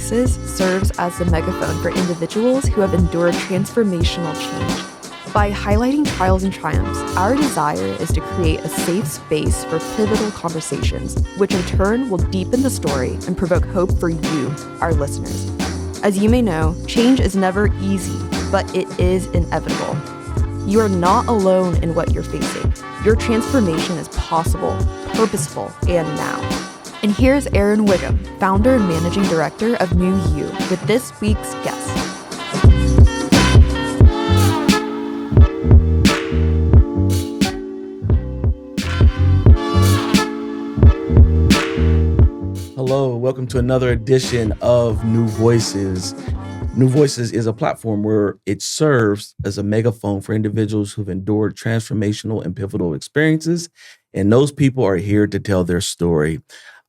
Voices serves as the megaphone for individuals who have endured transformational change. By highlighting trials and triumphs, our desire is to create a safe space for pivotal conversations, which in turn will deepen the story and provoke hope for you, our listeners. As you may know, change is never easy, but it is inevitable. You are not alone in what you're facing. Your transformation is possible, purposeful, and now. And here's Aaron Wiggum, founder and managing director of New You, with this week's guest. Hello, welcome to another edition of New Voices. New Voices is a platform where it serves as a megaphone for individuals who've endured transformational and pivotal experiences, and those people are here to tell their story.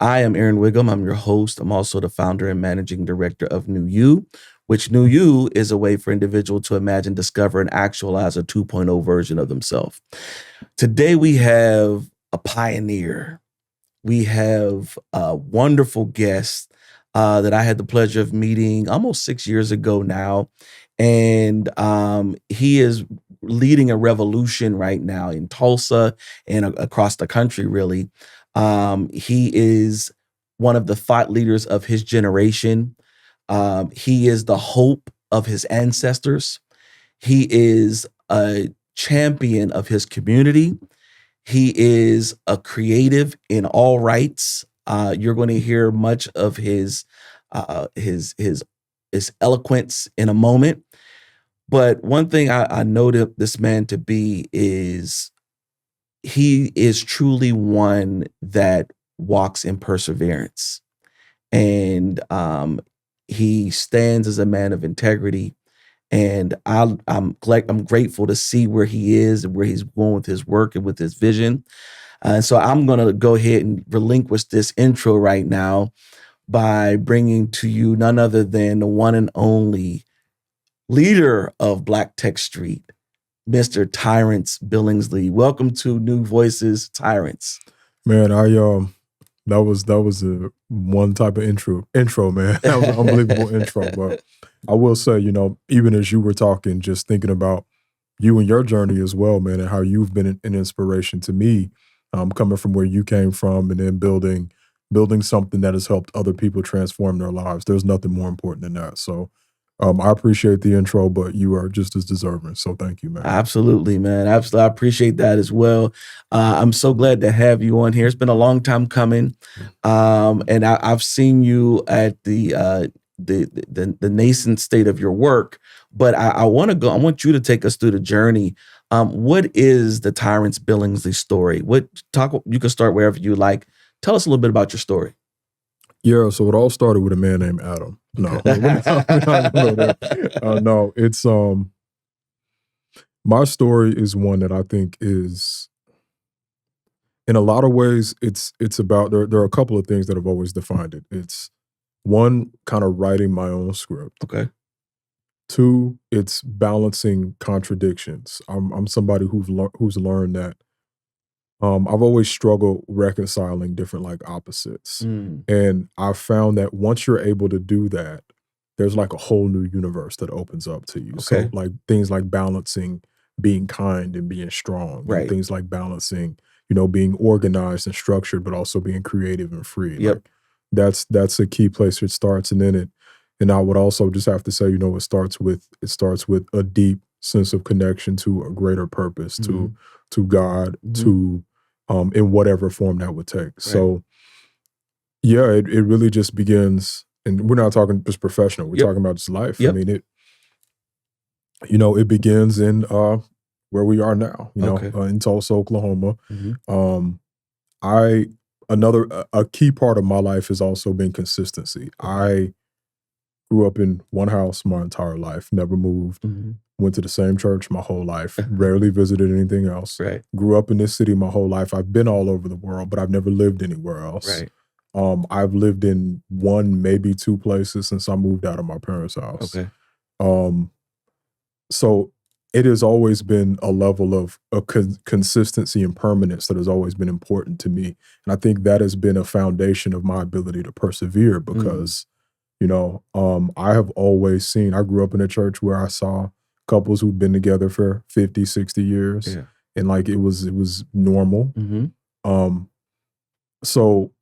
I am Aaron Wiggum. I'm your host. I'm also the founder and managing director of New You, which New You is a way for individuals to imagine, discover, and actualize a 2.0 version of themselves. Today we have a pioneer. We have a wonderful guest that I had the pleasure of meeting almost 6 years ago now. And he is leading a revolution right now in Tulsa and across the country, really. He is one of the thought leaders of his generation. He is the hope of his ancestors. He is a champion of his community. He is a creative in all rights. You're going to hear much of his eloquence in a moment. But one thing I noted this man to be is he is truly one that walks in perseverance. And he stands as a man of integrity. And I'm grateful to see where he is and where he's going with his work and with his vision. So I'm going to go ahead and relinquish this intro right now by bringing to you none other than the one and only leader of Black Tech Street, Mr. Tyrance Billingsley. Welcome to New Voices, Tyrance. Man, that was a one type of intro, man. That was an unbelievable intro. But I will say, even as you were talking, just thinking about you and your journey as well, man, and how you've been an inspiration to me, coming from where you came from and then building something that has helped other people transform their lives. There's nothing more important than that. So I appreciate the intro, but you are just as deserving. So thank you, man. Absolutely, man. Absolutely. I appreciate that as well. I'm so glad to have you on here. It's been a long time coming. And I've seen you at the nascent state of your work, but I want you to take us through the journey. What is the Tyrance Billingsley story? You can start wherever you like. Tell us a little bit about your story. Yeah, so it all started with a man named Adam. No, no, it's my story is one that I think is, in a lot of ways, it's about there are a couple of things that have always defined it. It's one, kind of writing my own script. Okay. Two, it's balancing contradictions. I'm somebody who's learned that I've always struggled reconciling different opposites. And I've found that once you're able to do that, there's a whole new universe that opens up to you. Okay. So things like balancing being kind and being strong. Right. And things like balancing, being organized and structured, but also being creative and free. Yep. That's a key place it starts. And I would also just have to say, it starts with a deep sense of connection to a greater purpose, to God, to in whatever form that would take. Right. So yeah, it really just begins, and we're not talking just professional, we're talking about just life. Yep. I mean, it begins in where we are now, in Tulsa, Oklahoma. A key part of my life has also been consistency. I grew up in one house my entire life, never moved. Went to the same church my whole life, rarely visited anything else. Right. Grew up in this city my whole life. I've been all over the world, but I've never lived anywhere else. Right. I've lived in one, maybe two places since I moved out of my parents' house. Okay. So it has always been a level of consistency and permanence that has always been important to me. And I think that has been a foundation of my ability to persevere because I have always seen, I grew up in a church where I saw couples who'd been together for 50, 60 years. Yeah. And like it was normal. Mm-hmm. So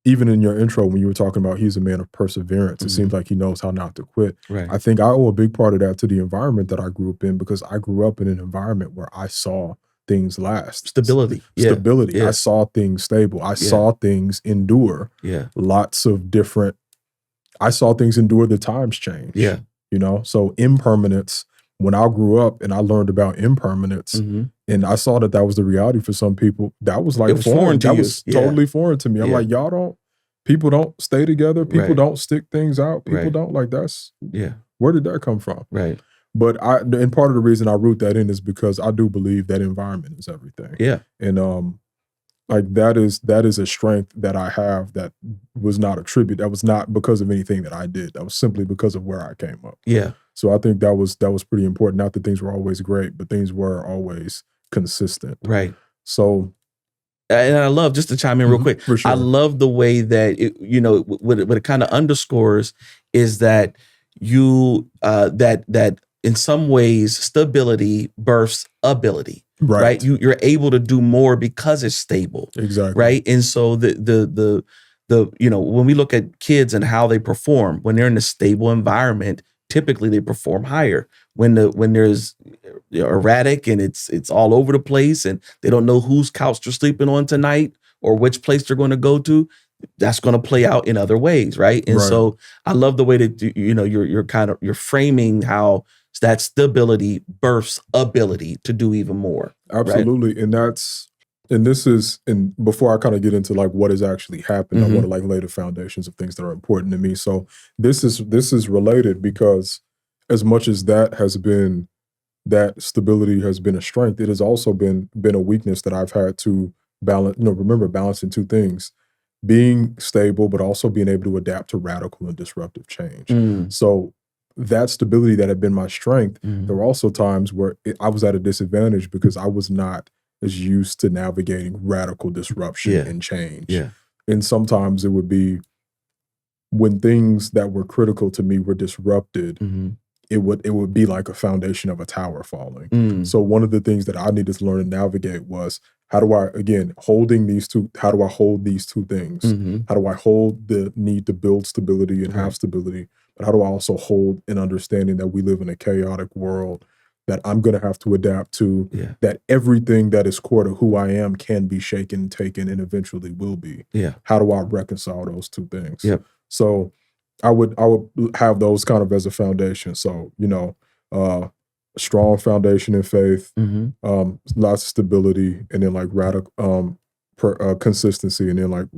even in your intro, when you were talking about he's a man of perseverance, it seems like he knows how not to quit. Right. I think I owe a big part of that to the environment that I grew up in, because I grew up in an environment where I saw things last. Stability. Stability. Yeah. I saw things stable. I saw things endure. Yeah. Lots of different, I saw things endure the times change. Yeah. So impermanence, when I grew up and I learned about impermanence, and I saw that was the reality for some people, that was like It was foreign to that you. was totally foreign to me. I'm like, people don't stay together. People don't stick things out. People don't, like, that's, where did that come from? Right. But and part of the reason I root that in is because I do believe that environment is everything. Yeah. And like that is a strength that I have that was not a tribute. That was not because of anything that I did. That was simply because of where I came up. Yeah. So I think that was pretty important. Not that things were always great, but things were always consistent. Right. So, and I love, just to chime in real quick, for sure. I love the way that what it kind of underscores is that you that in some ways stability births ability. Right. You're able to do more because it's stable. Exactly. Right. And so the when we look at kids and how they perform when they're in a stable environment, typically they perform higher. When there's erratic and it's all over the place and they don't know whose couch they're sleeping on tonight or which place they're going to go to, that's going to play out in other ways, right? And so I love the way that you're framing how that stability births ability to do even more. Absolutely. Right? And before I kind of get into like what has actually happened, I want to like lay the foundations of things that are important to me. So this is related, because as much as that stability has been a strength, it has also been a weakness that I've had to balance. Remember, balancing two things: being stable, but also being able to adapt to radical and disruptive change. So that stability that had been my strength, there were also times where I was at a disadvantage because I was not as used to navigating radical disruption and change. Yeah. And sometimes it would be when things that were critical to me were disrupted, it would be like a foundation of a tower falling. So one of the things that I needed to learn and navigate was, how do I hold these two things? How do I hold the need to build stability and have stability? But how do I also hold an understanding that we live in a chaotic world that I'm going to have to adapt to, that everything that is core to who I am can be shaken, taken, and eventually will be. Yeah. How do I reconcile those two things? Yep. So I would have those kind of as a foundation. So, a strong foundation in faith, lots of stability, and then like radical consistency, and then like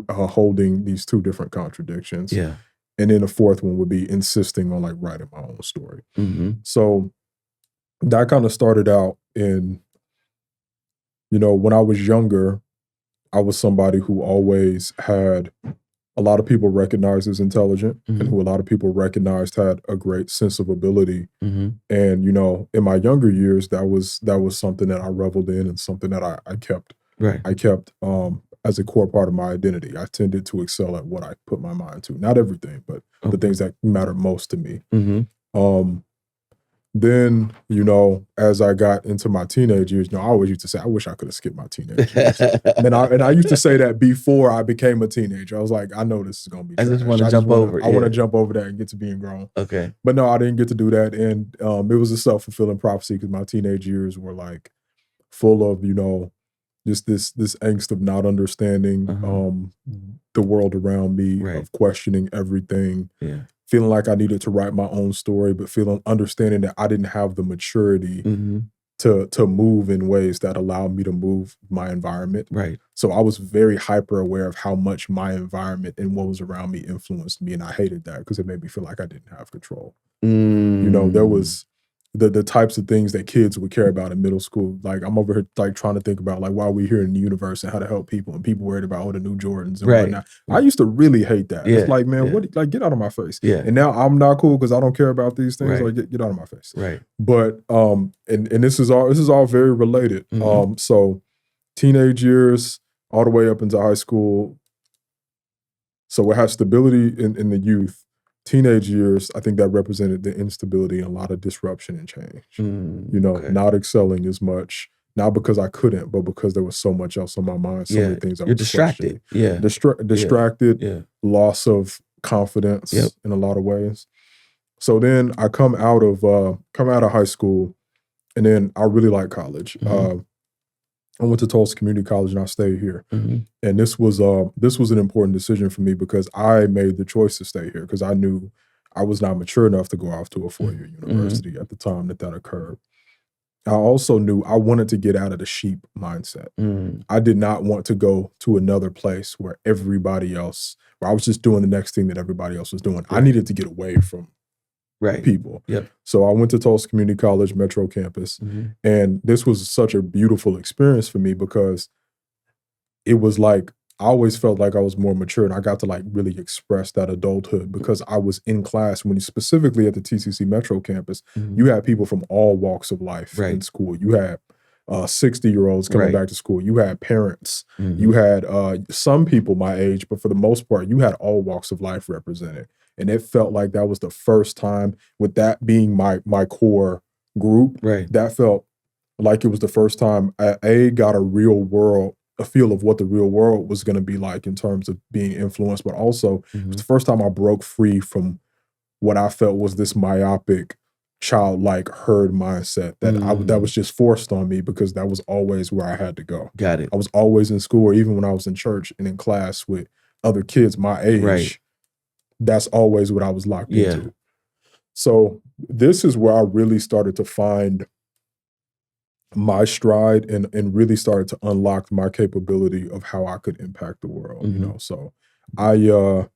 holding these two different contradictions. Yeah. And then the fourth one would be insisting on like writing my own story. So that kind of started out in, when I was younger, I was somebody who always had a lot of people recognized as intelligent, and who a lot of people recognized had a great sense of ability. And, in my younger years, that was something that I reveled in, and something that I kept. I kept as a core part of my identity. I tended to excel at what I put my mind to. Not everything, but the things that matter most to me. Then, as I got into my teenage years, I always used to say, I wish I could have skipped my teenage years. and I used to say that before I became a teenager. I was like, I know this is going to be trash. I just want to jump over. I want to jump over that and get to being grown. Okay. But no, I didn't get to do that. And it was a self-fulfilling prophecy, because my teenage years were like full of, just this angst of not understanding the world around me, of questioning everything, feeling like I needed to write my own story, but understanding that I didn't have the maturity to move in ways that allowed me to move my environment. So I was very hyper aware of how much my environment and what was around me influenced me, and I hated that because it made me feel like I didn't have control. There was the types of things that kids would care about in middle school. Like, I'm over here like trying to think about like why we're here in the universe and how to help people, and people worried about the new Jordans and whatnot. I used to really hate that. It's like, man, what? Get out of my face. And now I'm not cool because I don't care about these things. Like, get out of my face. But and this is all very related. So teenage years all the way up into high school, So it has stability in the youth. Teenage years, I think that represented the instability and a lot of disruption and change. Okay. Not excelling as much, not because I couldn't, but because there was so much else on my mind, so many things I You're was distracted. questioning. Yeah. Distracted, Yeah. loss of confidence Yep. in a lot of ways. So then I come out of high school, and then I really like college. I went to Tulsa Community College and I stayed here. And this was an important decision for me because I made the choice to stay here because I knew I was not mature enough to go off to a four-year university at the time that occurred. I also knew I wanted to get out of the sheep mindset. I did not want to go to another place where I was just doing the next thing that everybody else was doing. I needed to get away from people. Yep. So I went to Tulsa Community College Metro campus, and this was such a beautiful experience for me because it was like I always felt like I was more mature, and I got to like really express that adulthood because I was in class specifically at the TCC Metro campus. You had people from all walks of life in school. You had 60-year-olds coming back to school. You had parents. You had some people my age, but for the most part, you had all walks of life represented. And it felt like that was the first time, with that being my core group, that felt like it was the first time I got a feel of what the real world was going to be like in terms of being influenced, but also it was the first time I broke free from what I felt was this myopic, childlike herd mindset that was just forced on me because that was always where I had to go. Got it. I was always in school, or even when I was in church and in class with other kids my age. That's always what I was locked into. So this is where I really started to find my stride and really started to unlock my capability of how I could impact the world. So that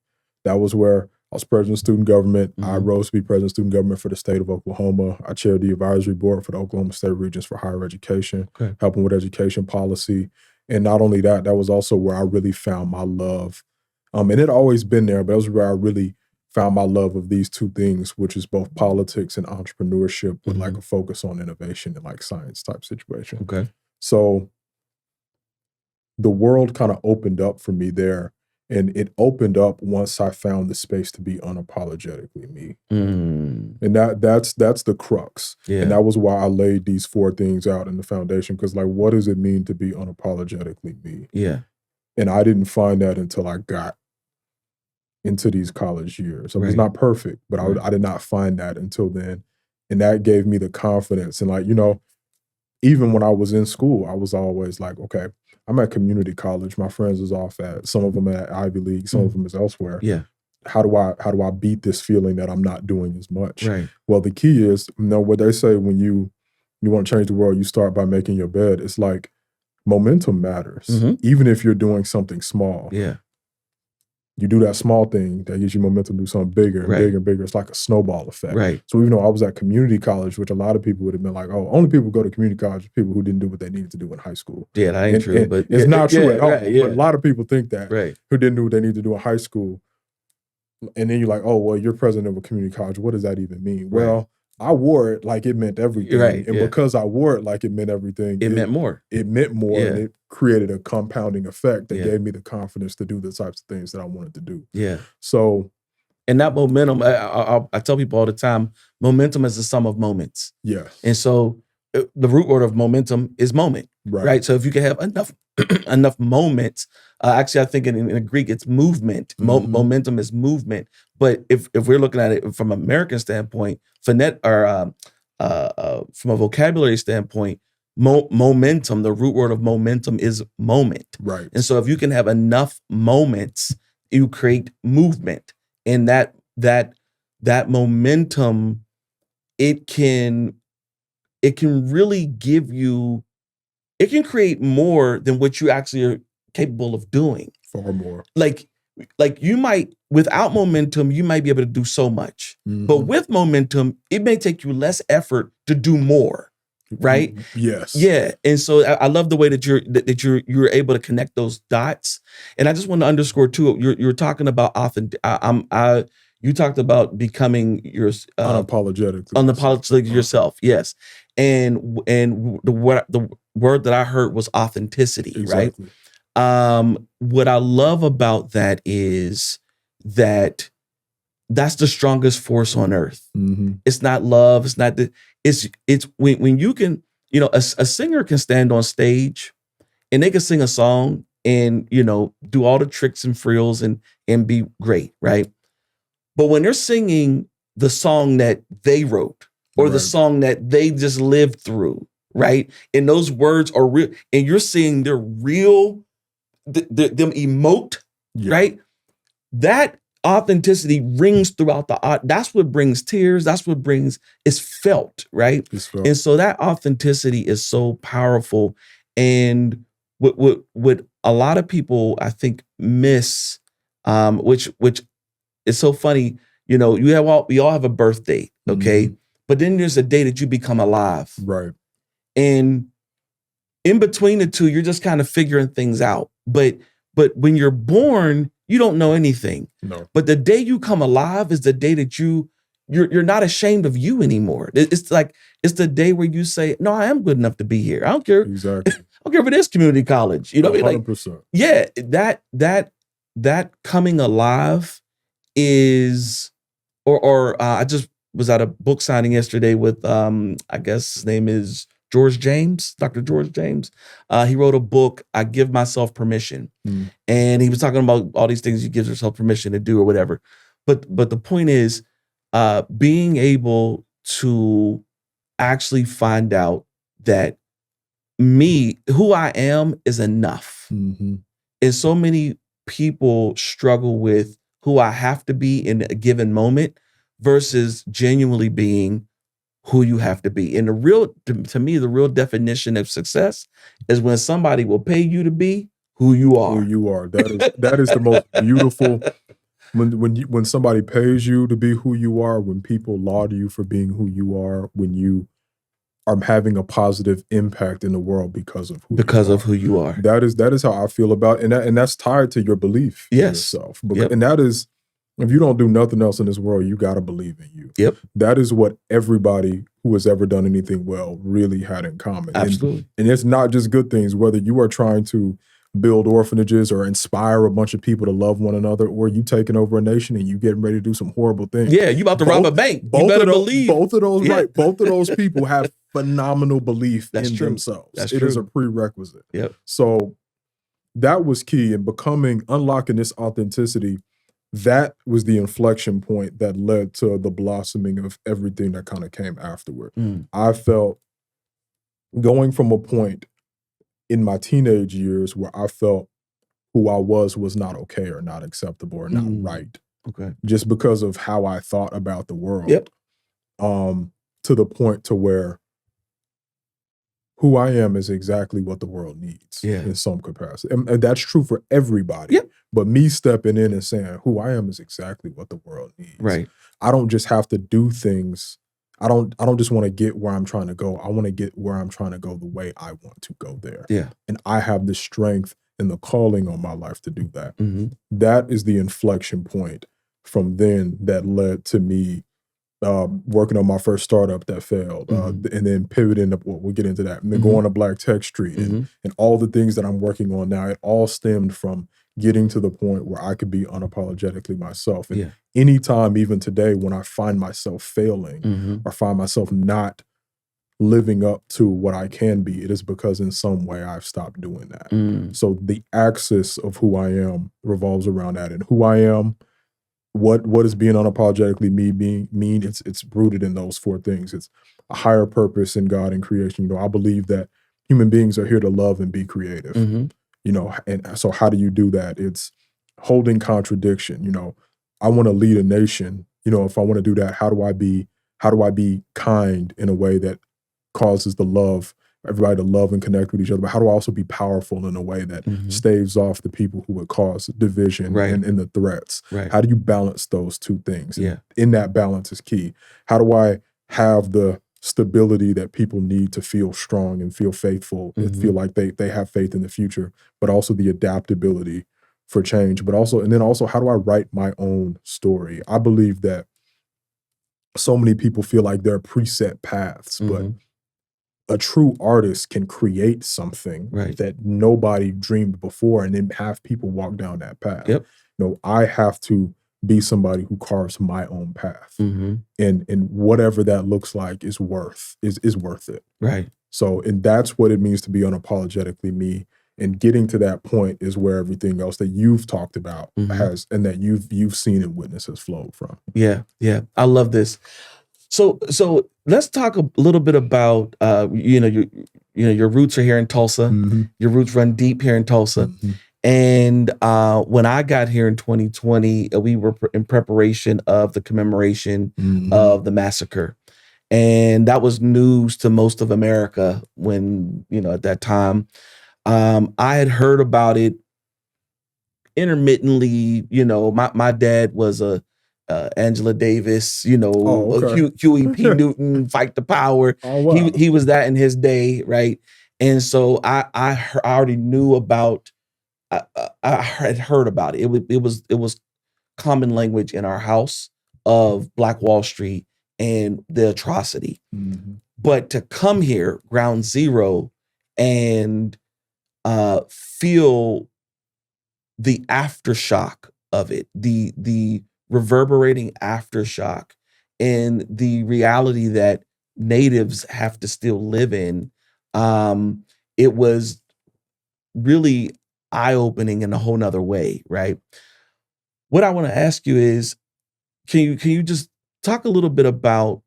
was where I was president of student government. I rose to be president of student government for the state of Oklahoma. I chaired the advisory board for the Oklahoma State Regents for Higher Education, helping with education policy. And not only that, that was also where I really found my love. And it had always been there, but that was where I really found my love of these two things, which is both politics and entrepreneurship with like a focus on innovation and like science type situation. So the world kind of opened up for me there. And it opened up once I found the space to be unapologetically me. And that's the crux. And that was why I laid these 4 things out in the foundation. Because like, what does it mean to be unapologetically me? And I didn't find that until I got into these college years. I was not perfect, but I did not find that until then. And that gave me the confidence. And like, even when I was in school, I was always like, okay, I'm at community college. My friends is off at, some of them at Ivy League, some of them is elsewhere. How do I beat this feeling that I'm not doing as much? Well, the key is, what they say when you want to change the world, you start by making your bed. It's like momentum matters, even if you're doing something small. You do that small thing that gives you momentum to do something bigger and bigger and bigger. It's like a snowball effect. So even though I was at community college, which a lot of people would have been like, oh, only people who go to community college are people who didn't do what they needed to do in high school. That ain't true. But it's not true at all. But a lot of people think that who didn't do what they needed to do in high school. And then you're like, oh, well, you're president of a community college. What does that even mean? Well, I wore it like it meant everything. And because I wore it like it meant everything, it meant more. It meant more. And it created a compounding effect that gave me the confidence to do the types of things that I wanted to do. So, and that momentum, I tell people all the time, momentum is the sum of moments. And so the root word of momentum is moment. Right. So if you can have enough moments, actually, I think in the Greek, it's movement. Momentum is movement. But if we're looking at it from an American standpoint, from a vocabulary standpoint, momentum, the root word of momentum is moment. And so if you can have enough moments, you create movement. And that momentum, it can really give you, it can create more than what you actually are capable of doing. Far more. Like you might, without momentum, you might be able to do so much. But with momentum, it may take you less effort to do more. Right? Yes. Yeah. And so I love the way that you're able to connect those dots. And I just want to underscore too, you're talking about you talked about becoming your unapologetically yourself. Yes. And the word that I heard was authenticity, right? What I love about that is that that's the strongest force on earth. Mm-hmm. It's not love. It's not it's when you can, a singer can stand on stage and they can sing a song and, do all the tricks and frills and be great, right? But when they're singing the song that they wrote or the Right. song that they just lived through, right? And those words are real, and you're seeing their real, them emote, Yeah. right? That authenticity rings throughout the art. That's what brings tears. That's what brings, it's felt, right? It's felt. And so that authenticity is so powerful. And what a lot of people I think miss, which is so funny, we all have a birth date, okay? Mm-hmm. But then there's a day that you become alive. Right. And in between the two, you're just kind of figuring things out. But when you're born, you don't know anything. No. But the day you come alive is the day that you're not ashamed of you anymore. It's like it's the day where you say, "No, I am good enough to be here. I don't care. Exactly. I don't care if it is community college." You know what I mean? 100%. Like, yeah, that coming alive is, or I just was at a book signing yesterday with I guess his name is George James, Dr. George James. He wrote a book, I Give Myself Permission. Mm. And he was talking about all these things he gives yourself permission to do or whatever. But the point is, being able to actually find out that who I am is enough. Mm-hmm. And so many people struggle with who I have to be in a given moment versus genuinely being who you have to be. And to me, the real definition of success is when somebody will pay you to be who you are. Who you are. That is the most beautiful. When somebody pays you to be who you are, when people laud you for being who you are, when you are having a positive impact in the world because of who you are. That is how I feel about it. And that's tied to your belief in yourself. Yep. And that is, if you don't do nothing else in this world, you got to believe in you. Yep. That is what everybody who has ever done anything well really had in common. Absolutely. And it's not just good things, whether you are trying to build orphanages or inspire a bunch of people to love one another, or you taking over a nation and you getting ready to do some horrible things. Yeah, you about to rob a bank. You better believe. Both of those, right. Both of those people have phenomenal belief in themselves. That's it true. is a prerequisite. Yep. So that was key in unlocking this authenticity. That was the inflection point that led to the blossoming of everything that kind of came afterward. I felt going from a point in my teenage years where I felt who I was not okay or not acceptable or not right. Okay. Just because of how I thought about the world. Yep. To the point to where who I am is exactly what the world needs in some capacity. And that's true for everybody. Yep. But me stepping in and saying who I am is exactly what the world needs. Right. I don't just have to do things. I don't just want to get where I'm trying to go. I want to get where I'm trying to go the way I want to go there. Yeah. And I have the strength and the calling on my life to do that. Mm-hmm. That is the inflection point from then that led to me working on my first startup that failed, and then pivoting up. We'll get into that. And then going to Black Tech Street and all the things that I'm working on now. It all stemmed from getting to the point where I could be unapologetically myself. And anytime, even today, when I find myself failing or find myself not living up to what I can be, it is because in some way I've stopped doing that. So the axis of who I am revolves around that. And who I am, what is being unapologetically mean, it's rooted in those four things. It's a higher purpose in God and creation. I believe that human beings are here to love and be creative. And so how do you do that? It's holding contradiction. I want to lead a nation. If I want to do that, how do I be kind in a way that causes everybody to love and connect with each other? But how do I also be powerful in a way that staves off the people who would cause division and the threats? Right. How do you balance those two things? Yeah. In that balance is key. How do I have the stability that people need to feel strong and feel faithful and feel like they have faith in the future, but also the adaptability for change, but also how do I write my own story? I believe that so many people feel like there are preset paths, but a true artist can create something Right. that nobody dreamed before and then have people walk down that path. Yep. I have to be somebody who carves my own path. Mm-hmm. And whatever that looks like is worth it. Right. So, and that's what it means to be unapologetically me. And getting to that point is where everything else that you've talked about has, and that you've seen and witnessed has flowed from. Yeah. I love this. So let's talk a little bit about your roots are here in Tulsa. Mm-hmm. Your roots run deep here in Tulsa. Mm-hmm. And when I got here in 2020, we were in preparation of the commemoration of the massacre. And that was news to most of America when, at that time. I had heard about it intermittently. My dad was a Angela Davis, okay. Huey P. Newton, Fight the Power. Oh, wow. He was that in his day, right? And so I already knew about. I had heard about it. It was common language in our house of Black Wall Street and the atrocity. Mm-hmm. But to come here, ground zero, and feel the aftershock of it, the reverberating aftershock, and the reality that natives have to still live in, it was really eye-opening in a whole nother way, right? What I want to ask you is, can you just talk a little bit about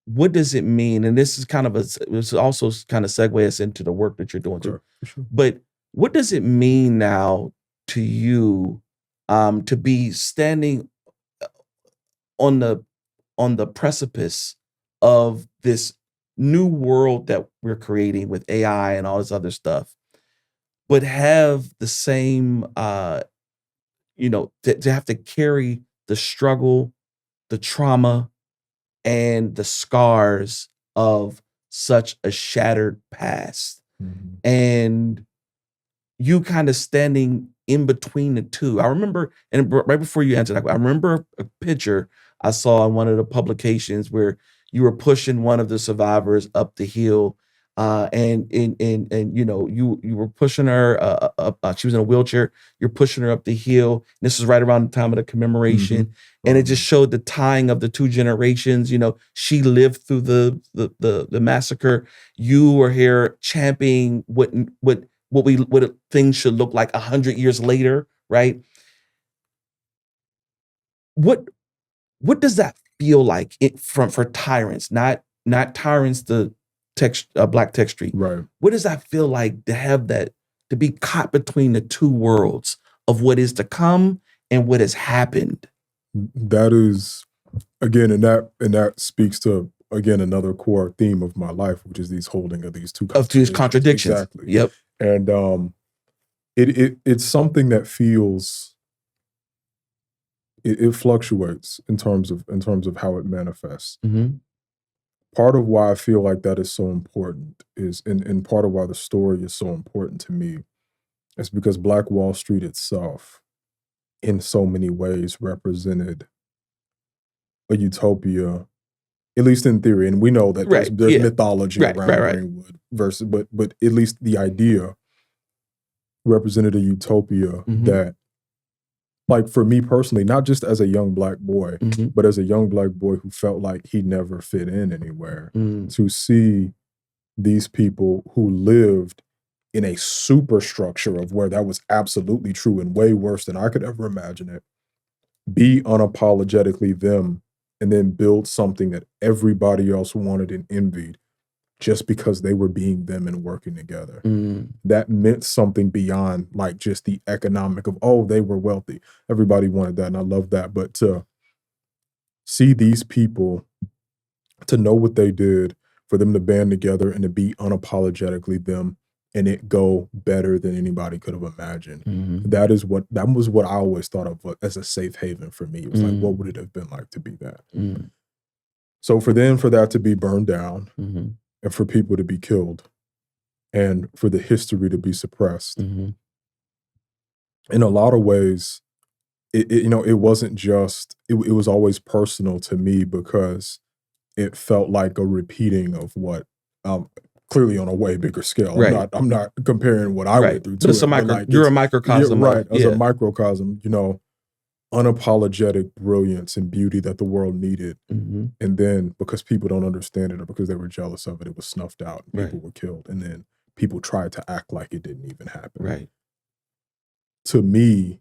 what does it mean? And this is this also kind of segue us into the work that you're doing too. Sure. But what does it mean now to you to be standing on the precipice of this new world that we're creating with AI and all this other stuff, but have the same to have to carry the struggle, the trauma, and the scars of such a shattered past. Mm-hmm. And you kind of standing in between the two. I remember, and right before you answered, I remember a picture I saw in one of the publications where you were pushing one of the survivors up the hill, and you were pushing her up. She was in a wheelchair. You're pushing her up the hill. This is right around the time of the commemoration, and it just showed the tying of the two generations. She lived through the massacre. You were here championing what things should look like 100 years later, right? What does that feel like for Tyrance, not Tyrance the Black Tech Street, right? What does that feel like to have that, to be caught between the two worlds of what is to come and what has happened? That is, again, and that speaks to, again, another core theme of my life, which is these holding of these two contradictions. Exactly. Yep. And it's something that feels, it fluctuates in terms of how it manifests. Mm-hmm. Part of why I feel like that is so important is, and part of why the story is so important to me, is because Black Wall Street itself, in so many ways, represented a utopia, at least in theory. And we know that there's mythology around Greenwood versus, but at least the idea represented a utopia that, like, for me personally, not just as a young Black boy, but as a young Black boy who felt like he never fit in anywhere, to see these people who lived in a superstructure of where that was absolutely true and way worse than I could ever imagine it, be unapologetically them, and then build something that everybody else wanted and envied just because they were being them and working together. That meant something beyond, like, just the economic of, oh, they were wealthy. Everybody wanted that, and I love that. But to see these people, to know what they did, for them to band together and to be unapologetically them, and it go better than anybody could have imagined. That was what I always thought of as a safe haven for me. It was like, what would it have been like to be that? So for that to be burned down, and for people to be killed, and for the history to be suppressed, in a lot of ways, it wasn't just, it was always personal to me, because it felt like a repeating of what Clearly on a way bigger scale. Right. I'm not comparing what I Right. went through But to it's it. a But like you're a it's microcosm right. of As a microcosm, unapologetic brilliance and beauty that the world needed. hmm And then because people don't understand it or because they were jealous of it, it was snuffed out and Right. people were killed. And then people tried to act like it didn't even happen. Right. To me,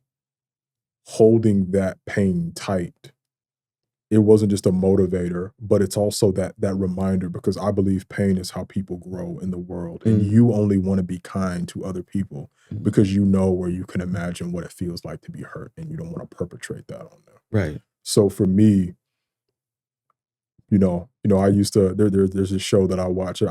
holding that pain tight, it wasn't just a motivator, but it's also that reminder, because I believe pain is how people grow in the world. And Mm. you only want to be kind to other people Mhm. because you know, or you can imagine what it feels like to be hurt, and you don't want to perpetrate that on them. Right. So for me, I used to there's a show that I watch.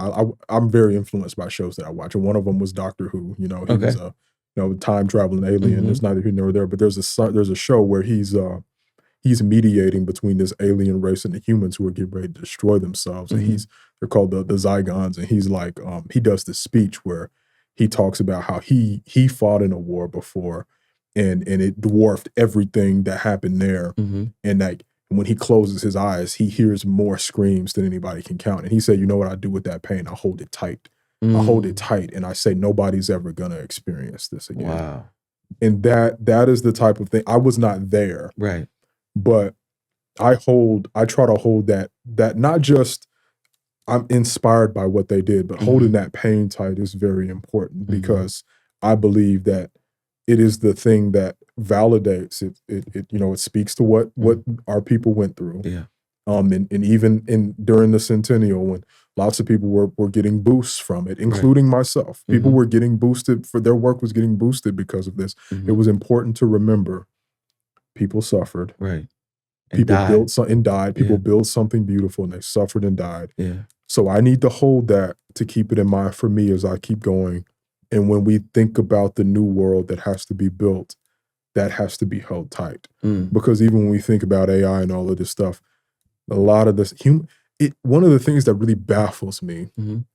I'm very influenced by shows that I watch, and one of them was Doctor Who. He was Okay. a time traveling alien. There's neither here nor there, but there's a show where he's mediating between this alien race and the humans who are getting ready to destroy themselves. And Mhm. they're called the Zygons. And he's like, he does this speech where he talks about how he fought in a war before, and it dwarfed everything that happened there. Mhm. And like when he closes his eyes, he hears more screams than anybody can count. And he said, you know what I do with that pain? I hold it tight. I hold it tight, and I say nobody's ever gonna experience this again. Wow. And that is the type of thing. I was not there, Right. but I try to hold that not just I'm inspired by what they did, but holding that pain tight is very important because I believe that it is the thing that validates it. It speaks to what our people went through. Yeah. And even during the centennial, when lots of people were getting boosts from it, including myself. People were getting boosted for their work was getting boosted because of this. It was important to remember people suffered. Right. And People died. built and died. People Yeah. built something beautiful and they suffered and died. Yeah. So I need to hold that to keep it in mind for me as I keep going. And when we think about the new world that has to be built, that has to be held tight. Because even when we think about AI and all of this stuff, a lot of this one of the things that really baffles me, Mhm.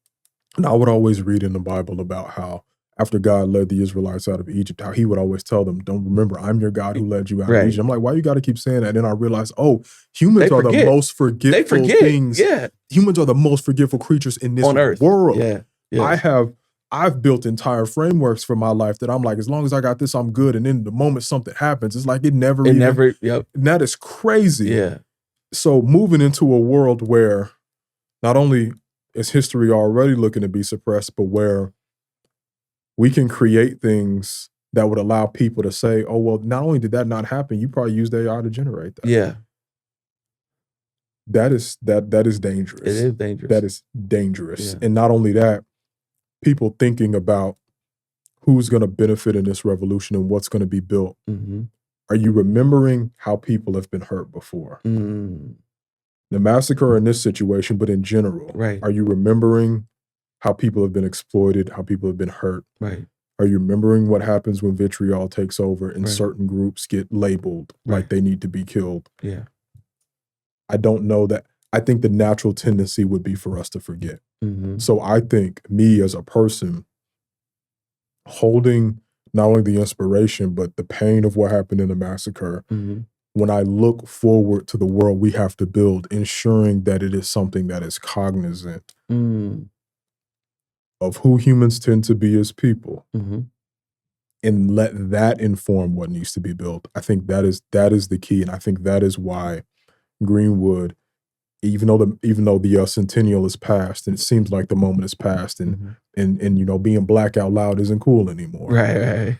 and I would always read in the Bible about how after God led the Israelites out of Egypt, how he would always tell them, don't remember, I'm your God who led you out of Right. Egypt. I'm like, why you got to keep saying that? And then I realized, humans They are the forget. most forgetful things. Yeah. Humans are the most forgetful creatures in this On earth. world. Yeah. Yes. I've built entire frameworks for my life that I'm like, as long as I got this, I'm good. And then the moment something happens, it's like it never. Yep. And that is crazy. Yeah. So moving into a world where not only is history already looking to be suppressed, but where we can create things that would allow people to say, oh, well, not only did that not happen, you probably used AI to generate that. Yeah. That is dangerous. It is dangerous. That is dangerous. Yeah. And not only that, people thinking about who's going to benefit in this revolution and what's going to be built. Are you remembering how people have been hurt before? The massacre in this situation, but in general, Right. Are you remembering how people have been exploited, how people have been hurt? Right. Are you remembering what happens when vitriol takes over and Right. certain groups get labeled Right. like they need to be killed? Yeah. I don't know that. I think the natural tendency would be for us to forget. So I think me as a person holding not only the inspiration, but the pain of what happened in the massacre, when I look forward to the world we have to build, ensuring that it is something that is cognizant of who humans tend to be as people, and let that inform what needs to be built. I think that is the key, and I think that is why Greenwood, even though the centennial is past, and it seems like the moment is past, and being black out loud isn't cool anymore. Right.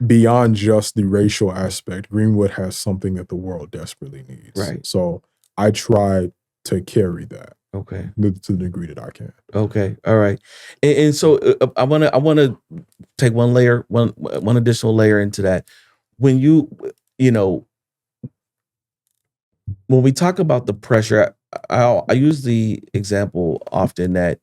Beyond just the racial aspect, Greenwood has something that the world desperately needs. Right. So I try to carry that. Okay. To the degree that I can. Okay. All right. And so I want to take one additional layer into that. When when we talk about the pressure, I use the example often that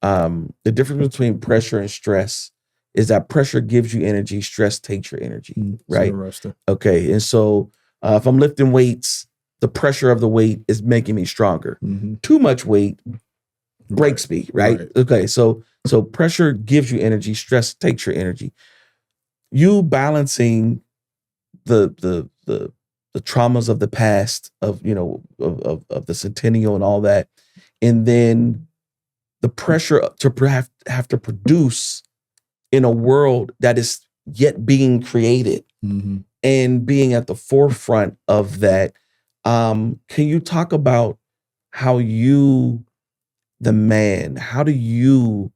the difference between pressure and stress is that pressure gives you energy, stress takes your energy, right? Interesting. Okay. And so if I'm lifting weights, the pressure of the weight is making me stronger. Too much weight breaks me, right? Okay. So pressure gives you energy, stress takes your energy. You balancing the traumas of the past of the centennial and all that, and then the pressure to have to produce in a world that is yet being created and being at the forefront of that. Can you talk about how you, the man, how do you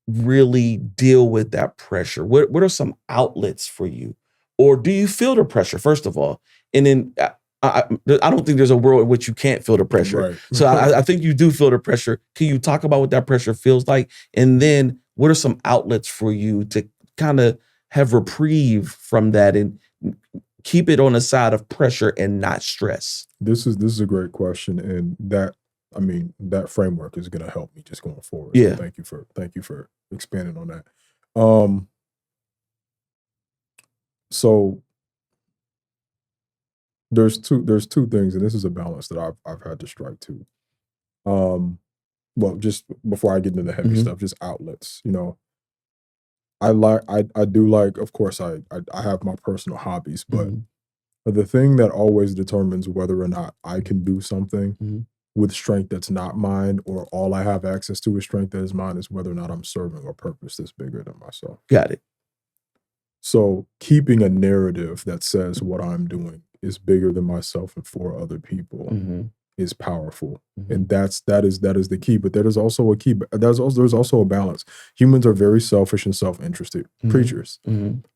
really deal with that pressure? What are some outlets for you? Or do you feel the pressure, first of all? And then I don't think there's a world in which you can't feel the pressure. Right. So I think you do feel the pressure. Can you talk about what that pressure feels like? And then what are some outlets for you to kind of have reprieve from that and keep it on the side of pressure and not stress? This is a great question, and that framework is going to help me just going forward. Yeah. So thank you for expanding on that. So there's two things, and this is a balance that I've had to strike to. Well, just before I get into the heavy stuff, just outlets. I do like, of course, I have my personal hobbies, but the thing that always determines whether or not I can do something with strength that's not mine, or all I have access to is strength that is mine, is whether or not I'm serving a purpose that's bigger than myself. Got it. So keeping a narrative that says what I'm doing is bigger than myself and for other people is powerful. And that is the key. But there is also a key. There's also a balance. Humans are very selfish and self-interested creatures.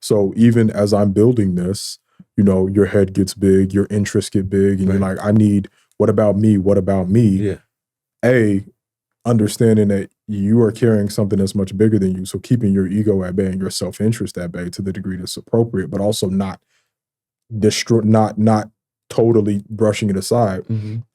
So even as I'm building this, your head gets big, your interests get big, and you're like, I need, what about me? What about me? Yeah. Understanding that you are carrying something that's much bigger than you. So keeping your ego at bay and your self-interest at bay to the degree that's appropriate, but also not totally brushing it aside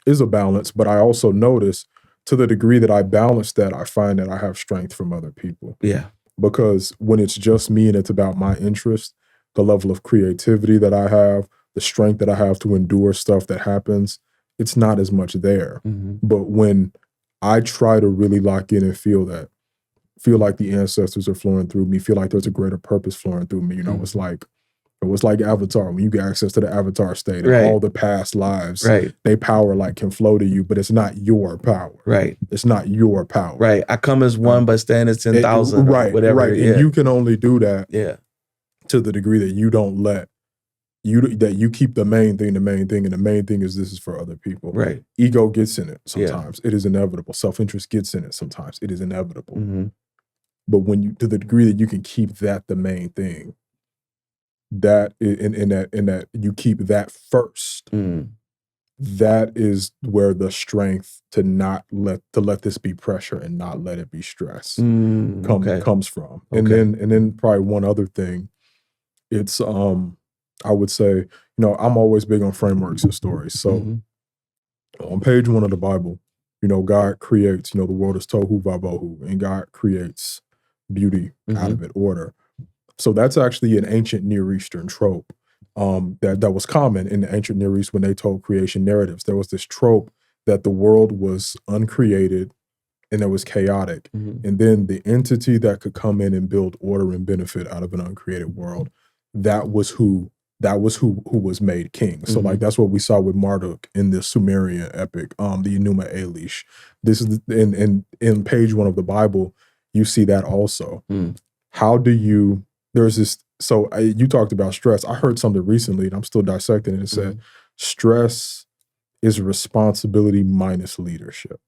is a balance. But I also notice, to the degree that I balance that, I find that I have strength from other people. Yeah. Because when it's just me and it's about my interest, the level of creativity that I have, the strength that I have to endure stuff that happens, it's not as much there. But when I try to really lock in and feel like the ancestors are flowing through me, feel like there's a greater purpose flowing through me. It was like Avatar, when you get access to the Avatar state, and all the past lives, they power can flow to you, but it's not your power. Right. It's not your power. Right. I come as one, but stand as 10,000. Right. Whatever. Right. Yeah. And you can only do that to the degree that you don't let that you keep the main thing, and the main thing is this is for other people. Right. Ego gets in it sometimes. It is inevitable. Self-interest gets in it sometimes. It is inevitable. But when you, to the degree that you can keep that the main thing, that in that you keep that first, that is where the strength to let this be pressure and not let it be stress comes from. And then probably one other thing, it's I would say, I'm always big on frameworks and stories. So on page 1 of the Bible, God creates, the world is tohu vabohu, and God creates beauty out of it, order. So that's actually an ancient Near Eastern trope that was common in the ancient Near East when they told creation narratives. There was this trope that the world was uncreated and it was chaotic. And then the entity that could come in and build order and benefit out of an uncreated world, that was who was made king. So that's what we saw with Marduk in the Sumerian epic, the Enuma Elish. This is in page 1 of the Bible, you see that also. How do you, there's this, so you talked about stress. I heard something recently and I'm still dissecting it. It said, stress is responsibility minus leadership.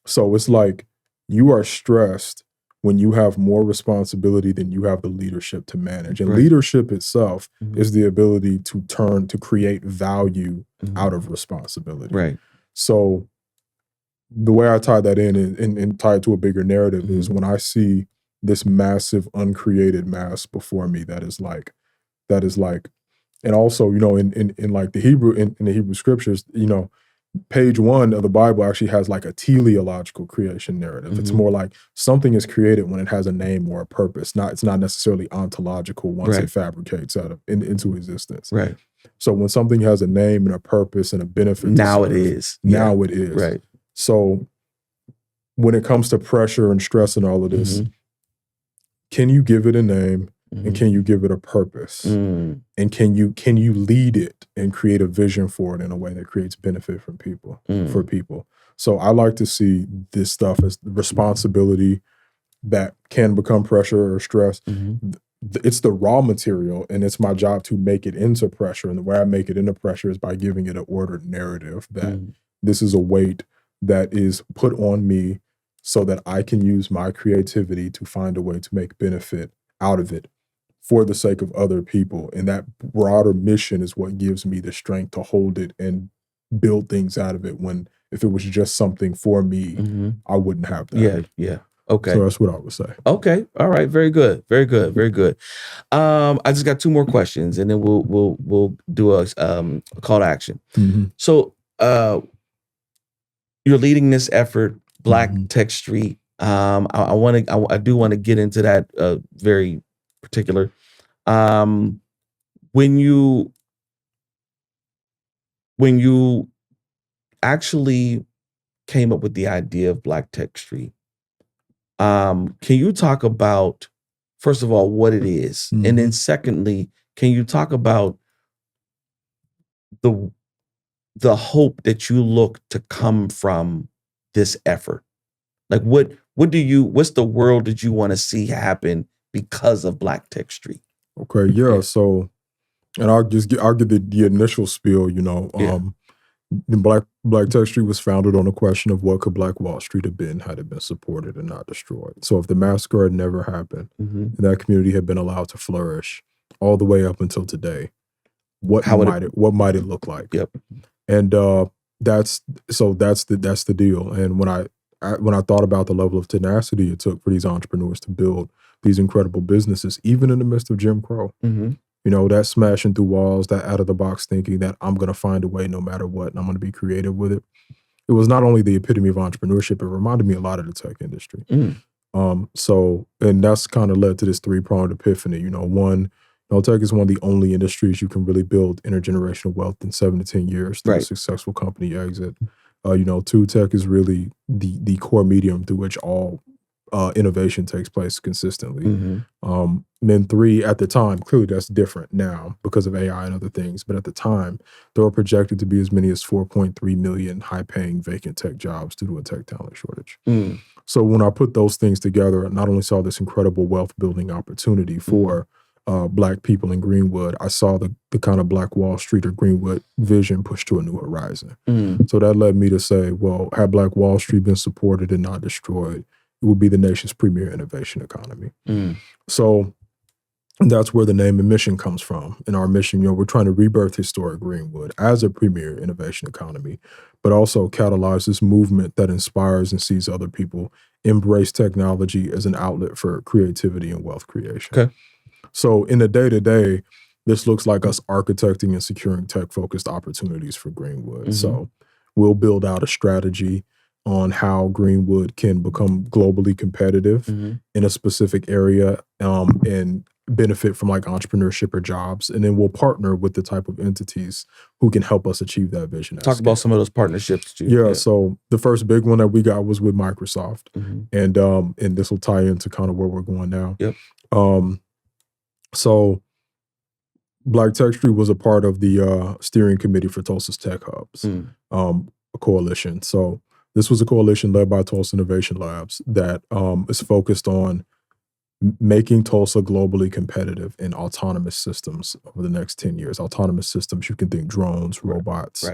So it's like you are stressed when you have more responsibility than you have the leadership to manage. And leadership itself is the ability to create value out of responsibility. Right. So the way I tie that in and tie it to a bigger narrative is when I see this massive uncreated mass before me that is like, and also, in like the Hebrew, in the Hebrew scriptures, page 1 of the Bible actually has like a teleological creation narrative. It's more like something is created when it has a name or a purpose. It's not necessarily ontological once it fabricates into existence. Right. So when something has a name and a purpose and a benefit, now it is. Now it is. Right. So when it comes to pressure and stress and all of this, can you give it a name? And can you give it a purpose? And can you lead it and create a vision for it in a way that creates benefit from people, for people? So I like to see this stuff as the responsibility that can become pressure or stress. It's the raw material, and it's my job to make it into pressure. And the way I make it into pressure is by giving it an ordered narrative that this is a weight that is put on me so that I can use my creativity to find a way to make benefit out of it for the sake of other people. And that broader mission is what gives me the strength to hold it and build things out of it, when if it was just something for me, I wouldn't have that. Yeah. Okay. So that's what I would say. Okay. All right. Very good. Very good. Very good. I just got two more questions, and then we'll do a call to action. So you're leading this effort, Black Tech Street. I do want to get into that very particular. When you actually came up with the idea of Black Tech Street, can you talk about, first of all, what it is? And then secondly, can you talk about the hope that you look to come from this effort? Like what's the world that you want to see happen because of Black Tech Street? Okay, yeah. So, and I'll give the initial spiel. Black Tech Street was founded on a question of what could Black Wall Street have been had it been supported and not destroyed. So if the massacre had never happened and that community had been allowed to flourish all the way up until today, what might it look like? Yep. And that's the deal. And when I thought about the level of tenacity it took for these entrepreneurs to build these incredible businesses, even in the midst of Jim Crow, that smashing through walls, that out of the box thinking that I'm going to find a way no matter what, and I'm going to be creative with it. It was not only the epitome of entrepreneurship, it reminded me a lot of the tech industry. And that's kind of led to this three-pronged epiphany. One, tech is one of the only industries you can really build intergenerational wealth in 7 to 10 years through a successful company exit. Two, tech is really the core medium through which all innovation takes place consistently. Then three, at the time, clearly that's different now because of AI and other things, but at the time, there were projected to be as many as 4.3 million high-paying vacant tech jobs due to a tech talent shortage. So when I put those things together, I not only saw this incredible wealth-building opportunity for Black people in Greenwood, I saw the kind of Black Wall Street or Greenwood vision pushed to a new horizon. So that led me to say, well, had Black Wall Street been supported and not destroyed, it would be the nation's premier innovation economy. So that's where the name and mission comes from. In our mission, we're trying to rebirth historic Greenwood as a premier innovation economy, but also catalyze this movement that inspires and sees other people embrace technology as an outlet for creativity and wealth creation. Okay. So in the day-to-day, this looks like us architecting and securing tech-focused opportunities for Greenwood. So we'll build out a strategy on how Greenwood can become globally competitive in a specific area and benefit from like entrepreneurship or jobs. And then we'll partner with the type of entities who can help us achieve that vision. Talk about some of those partnerships too. Yeah, so the first big one that we got was with Microsoft. And this will tie into kind of where we're going now. So Black Tech Street was a part of the steering committee for Tulsa's Tech Hubs, a coalition. So this was a coalition led by Tulsa Innovation Labs that is focused on making Tulsa globally competitive in autonomous systems over the next 10 years. Autonomous systems, you can think drones, robots,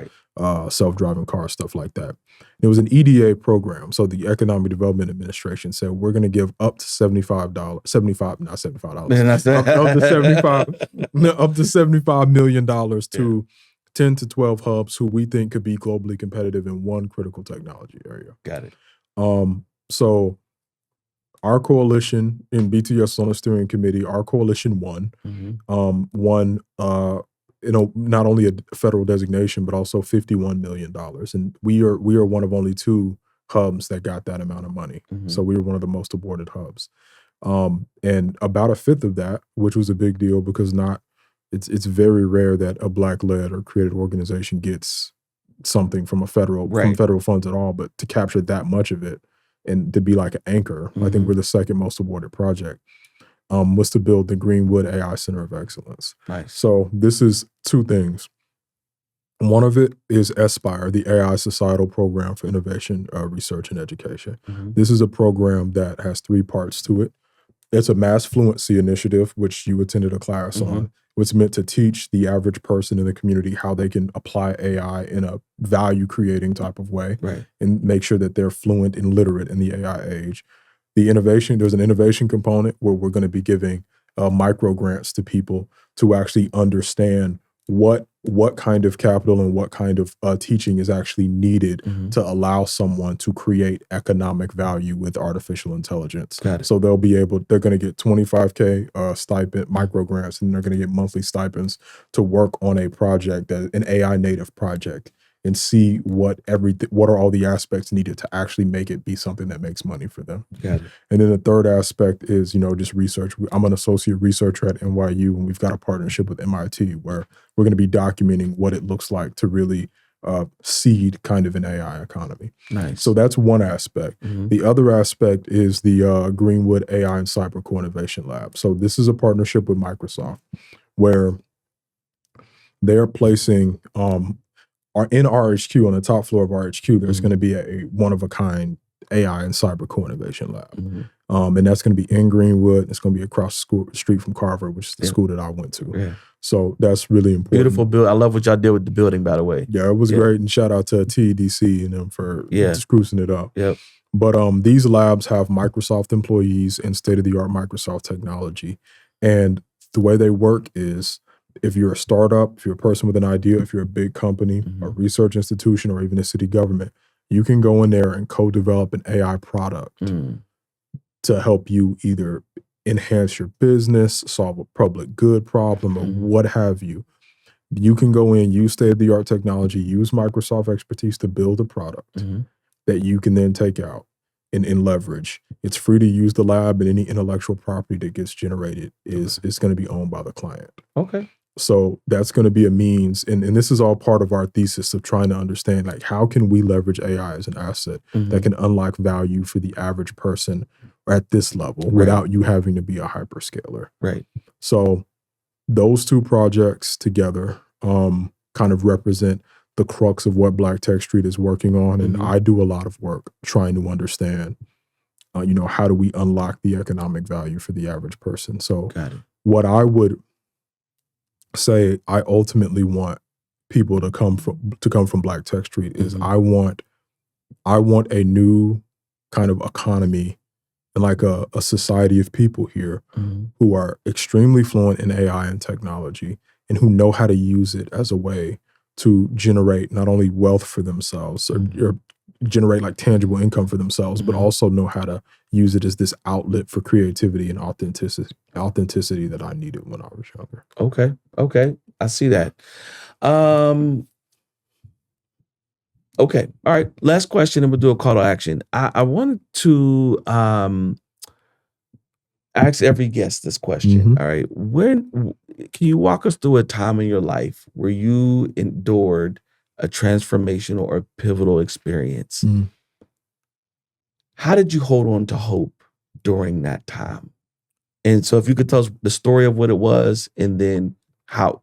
self-driving cars, stuff like that. It was an EDA program. So the Economic Development Administration said, we're going to give up to $75 million to 10 to 12 hubs who we think could be globally competitive in one critical technology area. Got it. So our coalition in BTS on the steering committee, our coalition won. Won, not only a federal designation, but also $51 million. And we are one of only 2 hubs that got that amount of money. So we were one of the most awarded hubs. And about a fifth of that, which was a big deal because it's very rare that a Black-led or created organization gets something from from federal funds at all, but to capture that much of it and to be like an anchor, I think we're the second most awarded project, was to build the Greenwood AI Center of Excellence. Nice. So this is 2 things. One of it is Aspire, the AI Societal Program for Innovation, Research, and Education. Mhm. This is a program that has 3 parts to it. It's a mass fluency initiative, which you attended a class Mhm. on. It's meant to teach the average person in the community how they can apply AI in a value creating type of way Right. and make sure that they're fluent and literate in the AI age. There's an innovation component where we're going to be giving micro grants to people to actually understand what kind of capital and what kind of teaching is actually needed Mhm. to allow someone to create economic value with artificial intelligence. Got it. So they're going to get 25K stipend, micro grants, and they're going to get monthly stipends to work on a project, an AI native project, and see what are all the aspects needed to actually make it be something that makes money for them. Got it. And then the third aspect is, just research. I'm an associate researcher at NYU, and we've got a partnership with MIT where we're going to be documenting what it looks like to really seed kind of an AI economy. Nice. So that's one aspect. Mhm. The other aspect is the Greenwood AI and Cyber Co-Innovation Lab. So this is a partnership with Microsoft where they're placing in RHQ, on the top floor of RHQ, there's Mhm. going to be a one-of-a-kind AI and Cyber Co-Innovation Lab. Mhm. And that's going to be in Greenwood. It's going to be across the street from Carver, which is the Yeah. school that I went to. Yeah. So that's really important. Beautiful build. I love what y'all did with the building, by the way. Yeah, it was Yeah. great. And shout out to TEDC and them for Yeah. sprucing it up. Yep. But these labs have Microsoft employees and state-of-the-art Microsoft technology. And the way they work is, if you're a startup, if you're a person with an idea, if you're a big company, a Mhm. research institution, or even a city government, you can go in there and co-develop an AI product Mm. to help you either enhance your business, solve a public good problem, or Mhm. what have you. You can go in, use state-of-the-art technology, use Microsoft expertise to build a product Mhm. that you can then take out and leverage. It's free to use the lab, and any intellectual property that gets generated is going to be owned by the client. Okay. So that's going to be a means, and this is all part of our thesis of trying to understand, like, how can we leverage AI as an asset that Mhm. can unlock value for the average person at this level Right. without you having to be a hyperscaler. Right. So those two projects together kind of represent the crux of what Black Tech Street is working on. And Mhm. I do a lot of work trying to understand, how do we unlock the economic value for the average person? So Got it. what I would say I ultimately want people to come from Black Tech Street is, Mhm. I want a new kind of economy and like a society of people here Mhm. who are extremely fluent in AI and technology and who know how to use it as a way to generate not only wealth for themselves or generate like tangible income for themselves, but Mhm. also know how to use it as this outlet for creativity and authenticity that I needed when I was younger. Okay. Okay. I see that. Okay. All right. Last question, and we'll do a call to action. I wanted to ask every guest this question. Mhm. All right. Can you walk us through a time in your life where you endured a transformational or pivotal experience? Mm. How did you hold on to hope during that time? And so if you could tell us the story of what it was, and then how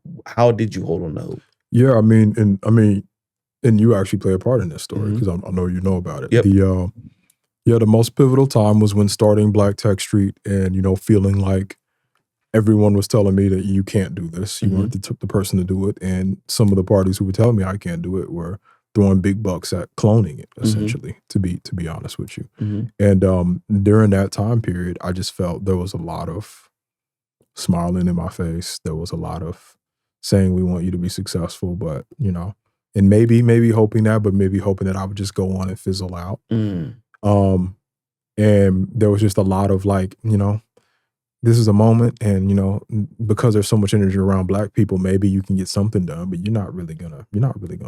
did you hold on to hope? Yeah, I mean, and you actually play a part in this story Mhm. because I know you know about it. Yep. The most pivotal time was when starting Black Tech Street and, feeling like everyone was telling me that you can't do this. You Mhm. weren't the person to do it. And some of the parties who were telling me I can't do it were throwing big bucks at cloning it, essentially, to be honest with you. Mhm. And during that time period, I just felt there was a lot of smiling in my face. There was a lot of saying we want you to be successful, but and maybe hoping that, but maybe hoping that I would just go on and fizzle out. Mm. And there was just a lot of like, this is a moment, and because there's so much energy around Black people, maybe you can get something done, but you're not really gonna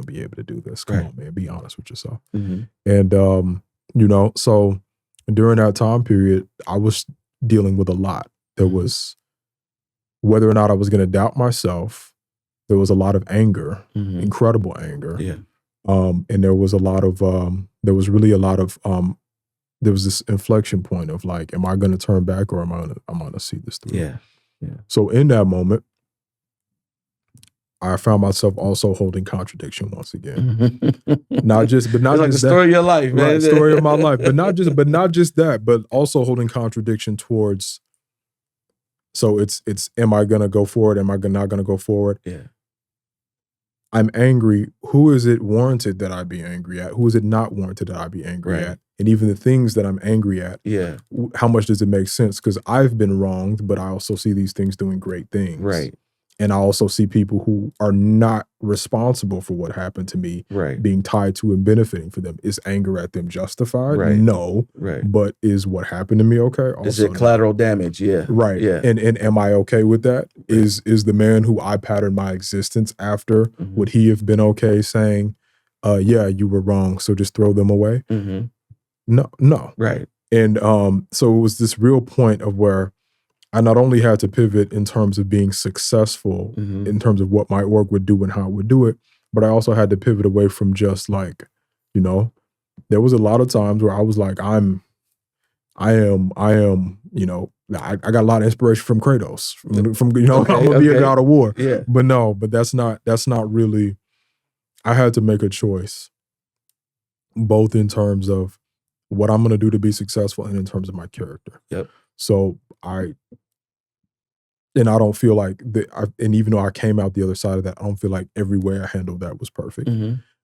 be able to do this. Come Right. on, man, be honest with yourself. Mhm. And so during that time period, I was dealing with a lot. There Mhm. was whether or not I was gonna doubt myself. There was a lot of anger, Mhm. incredible anger. Yeah. And there was a lot of there was this inflection point of like, am I going to turn back, or am I going to see this through? Yeah. Yeah. So in that moment, I found myself also holding contradiction once again. Not just it's like the story of your life, man. Right, story of my life. But not just that, but also holding contradiction towards. So it's am I gonna go forward? Am I not gonna go forward? Yeah. I'm angry. Who is it warranted that I be angry at? Who is it not warranted that I be angry at? And even the things that I'm angry at, how much does it make sense? Because I've been wronged, but I also see these things doing great things. Right. And I also see people who are not responsible for what happened to me being tied to and benefiting for them. Is anger at them justified? No. But is what happened to me okay? Also, is it collateral damage? Yeah. Right. Yeah. And am I okay with that? Is the man who I patterned my existence after, would he have been okay saying, yeah, you were wrong, so just throw them away? No. Right. And so it was this real point of where I not only had to pivot in terms of being successful, in terms of what my work would do and how it would do it, but I also had to pivot away from just like, there was a lot of times where I was like, I am, I got a lot of inspiration from Kratos, from I'm gonna be a God of War. Yeah. But that's not really, I had to make a choice, both in terms of what I'm gonna do to be successful and in terms of my character. Yep. So I don't feel like and even though I came out the other side of that, I don't feel like every way I handled that was perfect.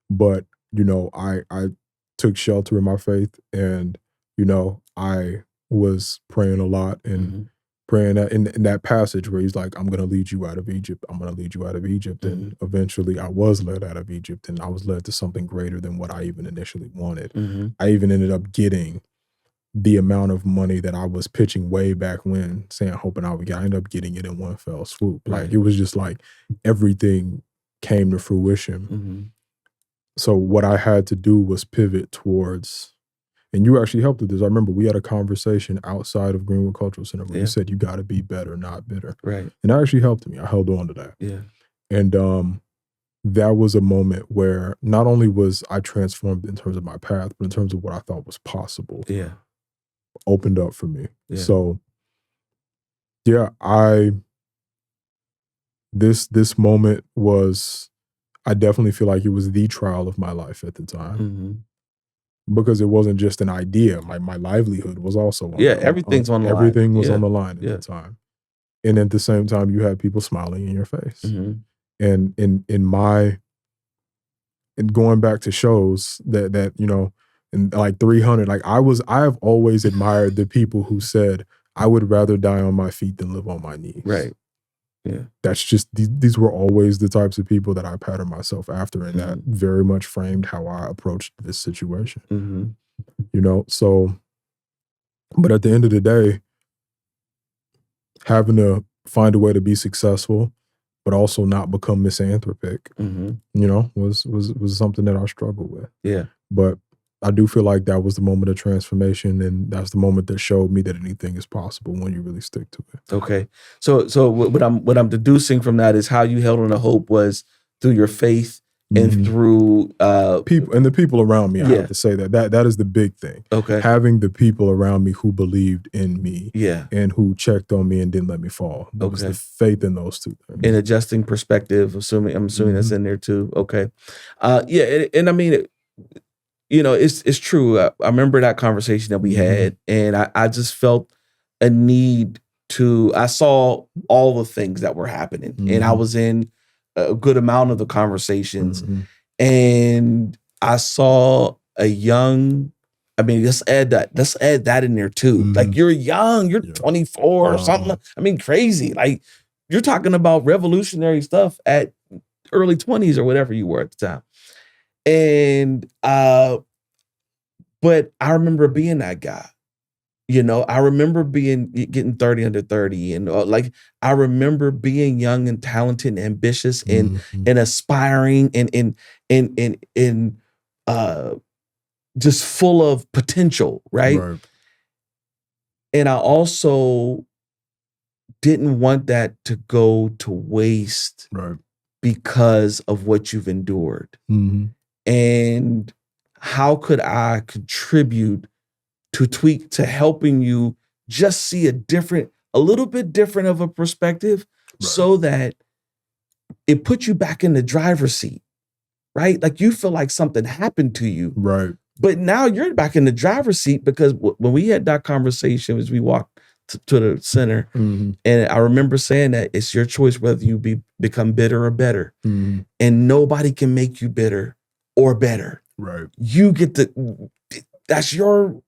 But, I took shelter in my faith, and, I was praying a lot and praying that in that passage where he's like, I'm going to lead you out of Egypt. I'm going to lead you out of Egypt. And eventually I was led out of Egypt, and I was led to something greater than what I even initially wanted. I even ended up getting the amount of money that I was pitching way back when, saying, hoping I would get, I ended up getting it in one fell swoop. Like, it was just like everything came to fruition. So what I had to do was pivot towards, and you actually helped with this. I remember we had a conversation outside of Greenwood Cultural Center where you said, you got to be better, not bitter. Right. And that actually helped me. I held on to that. Yeah. And that was a moment where not only was I transformed in terms of my path, but in terms of what I thought was possible. Yeah. Opened up for me. Yeah. So yeah, this moment was, I definitely feel like it was the trial of my life at the time. Because it wasn't just an idea. My livelihood was also on everything's on the line. Everything was on the line at the time. And at the same time, you had people smiling in your face. And in going back to shows that and like 300, like I have always admired the people who said, I would rather die on my feet than live on my knees. Right. Yeah. That's just, these were always the types of people that I patterned myself after, and that very much framed how I approached this situation. So, but at the end of the day, having to find a way to be successful, but also not become misanthropic, was something that I struggled with. Yeah. But I do feel like that was the moment of transformation, and that's the moment that showed me that anything is possible when you really stick to it. Okay. So what I'm deducing from that is how you held on to hope was through your faith and through people and the people around me. I have to say that is the big thing. Okay. Having the people around me who believed in me, Yeah. and who checked on me and didn't let me fall. That was the faith in those two things. And adjusting perspective, I'm assuming that's in there too. Okay. And I mean, it's true. I remember that conversation that we had, and I just felt a need I saw all the things that were happening, and I was in a good amount of the conversations, and I saw a young, let's add that in there too. Like, you're young, you're 24 or something. Crazy. Like, you're talking about revolutionary stuff at early 20s or whatever you were at the time. And, but I remember being that guy, I remember getting 30 under 30, and I remember being young and talented and ambitious and aspiring and just full of potential. Right. And I also didn't want that to go to waste because of what you've endured. And how could I contribute to helping you just see a little bit different of a perspective, so that it puts you back in the driver's seat, right? Like you feel like something happened to you. Right. But now you're back in the driver's seat because when we had that conversation as we walked to the center, and I remember saying that it's your choice whether you become bitter or better. And nobody can make you bitter or better. Right. You get that's your,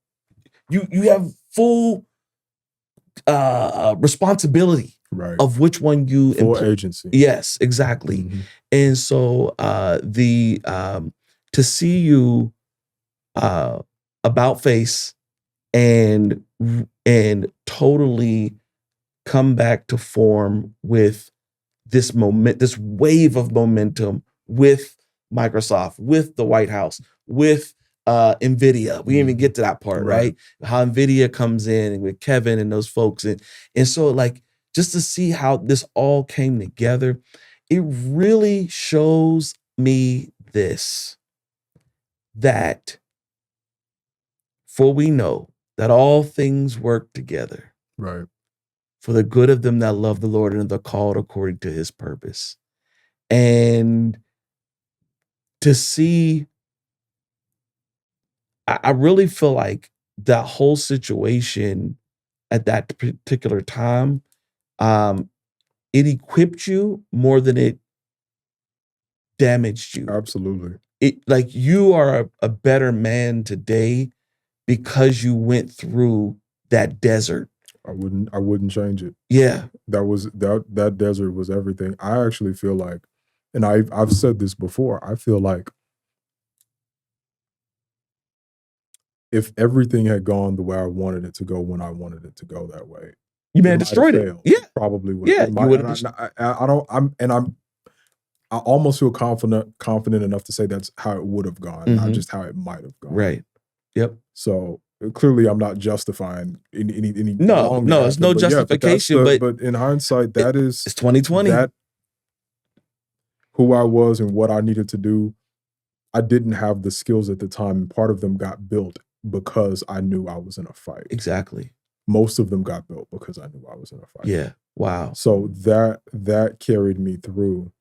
you have full responsibility of which one you full agency. Yes, exactly. And so to see you about face and totally come back to form with this wave of momentum with Microsoft, with the White House, with NVIDIA. We didn't even get to that part, right? How NVIDIA comes in with Kevin and those folks. And so like, just to see how this all came together, it really shows me this, that for we know that all things work together for the good of them that love the Lord and are called according to his purpose. And to see, I really feel like that whole situation at that particular time, it equipped you more than it damaged you. Absolutely. It, like, you are a better man today because you went through that desert. I wouldn't change it. Yeah. That desert was everything. I actually feel like, and I've said this before, I feel like if everything had gone the way I wanted it to go when I wanted it to go that way, you may have destroyed it. Yeah. Probably would. Yeah. You would have. I almost feel confident enough to say that's how it would have gone, not just how it might have gone. Right. Yep. So clearly, I'm not justifying any. No, it's no justification. But in hindsight, it's 2020. That who I was and what I needed to do, I didn't have the skills at the time. And part of them got built because I knew I was in a fight. Exactly. Most of them got built because I knew I was in a fight. Yeah. Wow. So that carried me through.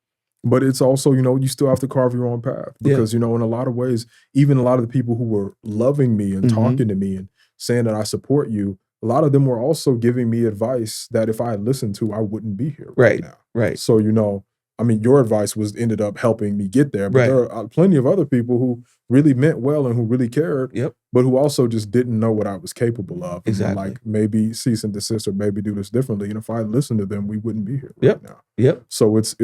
But it's also, you still have to carve your own path because, in a lot of ways, even a lot of the people who were loving me and talking to me and saying that I support you, a lot of them were also giving me advice that if I had listened to, I wouldn't be here right now. Right. So, your advice ended up helping me get there. But there are plenty of other people who really meant well and who really cared, but who also just didn't know what I was capable of. Exactly. And like maybe cease and desist or maybe do this differently. And if I had listened to them, we wouldn't be here right now. Yep. So it's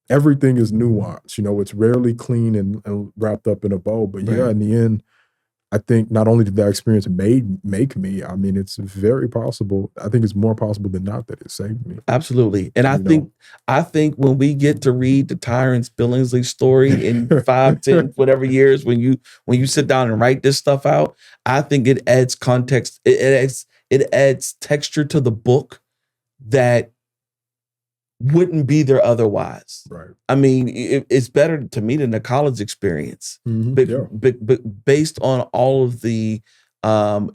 everything is nuanced. It's rarely clean and wrapped up in a bow. But in the end, I think not only did that experience make me, it's very possible. I think it's more possible than not that it saved me. Absolutely. And I think when we get to read the Tyrance Billingsley story in 5, 10, whatever years, when you sit down and write this stuff out, I think it adds context. It adds texture to the book that wouldn't be there otherwise. Right. It's better to me than the college experience, but based on all of the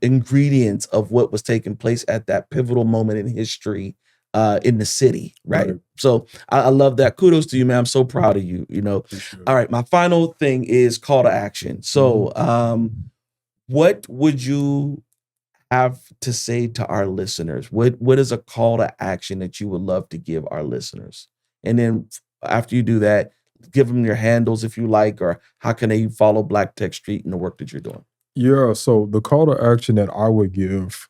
ingredients of what was taking place at that pivotal moment in history in the city. Right. So I love that. Kudos to you, man. I'm so proud of you. All right. My final thing is call to action. So what would you have to say to our listeners? What is a call to action that you would love to give our listeners? And then after you do that, give them your handles if you like, or how can they follow Black Tech Street and the work that you're doing? Yeah, so the call to action that I would give,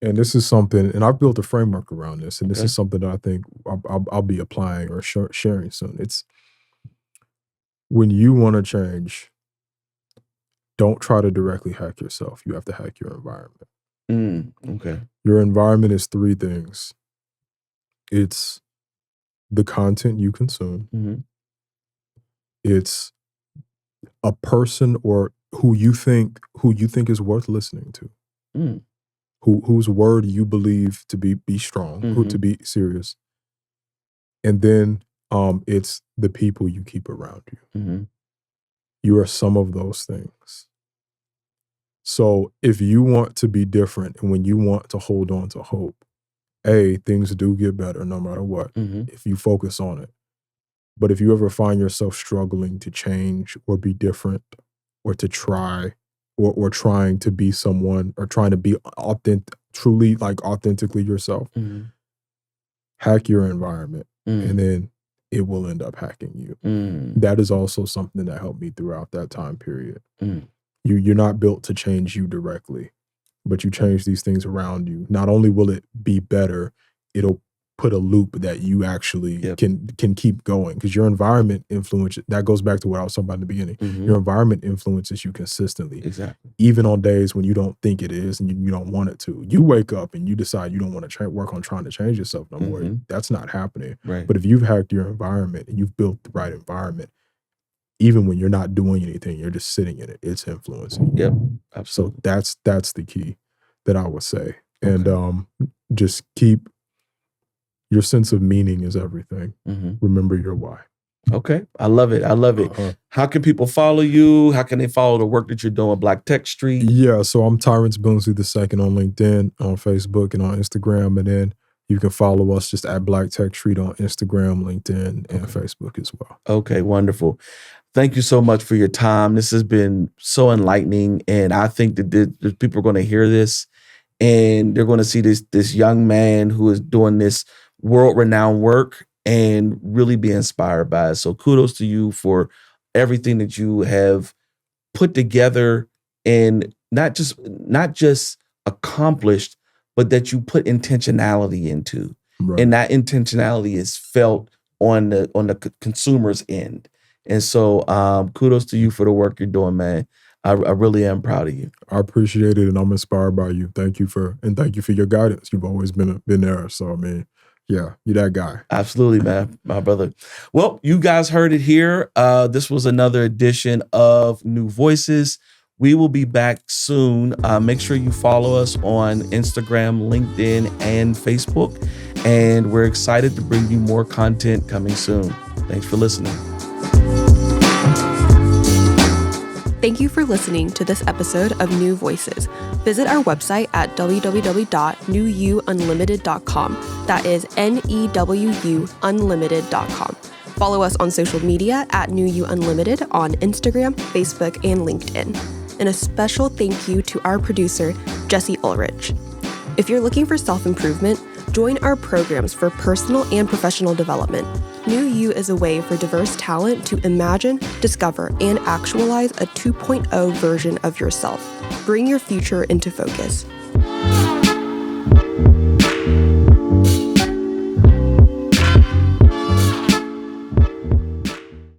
and this is something, and I've built a framework around this, and this is something that I think I'll be applying or sharing soon. It's when you want to change, don't try to directly hack yourself. You have to hack your environment. Okay. Your environment is 3 things. It's the content you consume. It's a person or who you think is worth listening to. Whose word you believe to be strong, who to be serious. And then it's the people you keep around you. You are some of those things. So if you want to be different and when you want to hold on to hope, things do get better no matter what if you focus on it. But if you ever find yourself struggling to change or be different or to try or trying to be someone or trying to be truly like authentically yourself, hack your environment and then it will end up hacking you. That is also something that helped me throughout that time period. You're not built to change you directly, but you change these things around you. Not only will it be better, it'll put a loop that you actually can keep going because your environment influences. That goes back to what I was talking about in the beginning. Your environment influences you consistently. Exactly. Even on days when you don't think it is and you don't want it to. You wake up and you decide you don't want to work on trying to change yourself no more. That's not happening. Right. But if you've hacked your environment and you've built the right environment, even when you're not doing anything, you're just sitting in it. It's influencing. Yep. Absolutely. So that's the key that I would say. And just keep your sense of meaning is everything. Remember your why. Okay. I love it. I love it. How can people follow you? How can they follow the work that you're doing at Black Tech Street? Yeah, so I'm Tyrance Billingsley II on LinkedIn, on Facebook, and on Instagram. And then you can follow us just at Black Tech Street on Instagram, LinkedIn, and Facebook as well. Okay, wonderful. Thank you so much for your time. This has been so enlightening. And I think that people are going to hear this and they're going to see this young man who is doing this world-renowned work and really be inspired by it. So kudos to you for everything that you have put together and not just accomplished, but that you put intentionality into. Right. And that intentionality is felt on the consumer's end. And so kudos to you for the work you're doing, man. I really am proud of you. I appreciate it, and I'm inspired by you. Thank you for your guidance. You've always been there. So I mean, yeah, you're that guy. Absolutely, man, my brother. Well, you guys heard it here. This was another edition of New Voices. We will be back soon. Make sure you follow us on Instagram, LinkedIn, and Facebook. And we're excited to bring you more content coming soon. Thanks for listening. Thank you for listening to this episode of New Voices. Visit our website at www.newuunlimited.com. That is NEWU Unlimited.com. Follow us on social media at New You Unlimited on Instagram, Facebook, and LinkedIn. And a special thank you to our producer, Jesse Ulrich. If you're looking for self-improvement, join our programs for personal and professional development. New You is a way for diverse talent to imagine, discover, and actualize a 2.0 version of yourself. Bring your future into focus.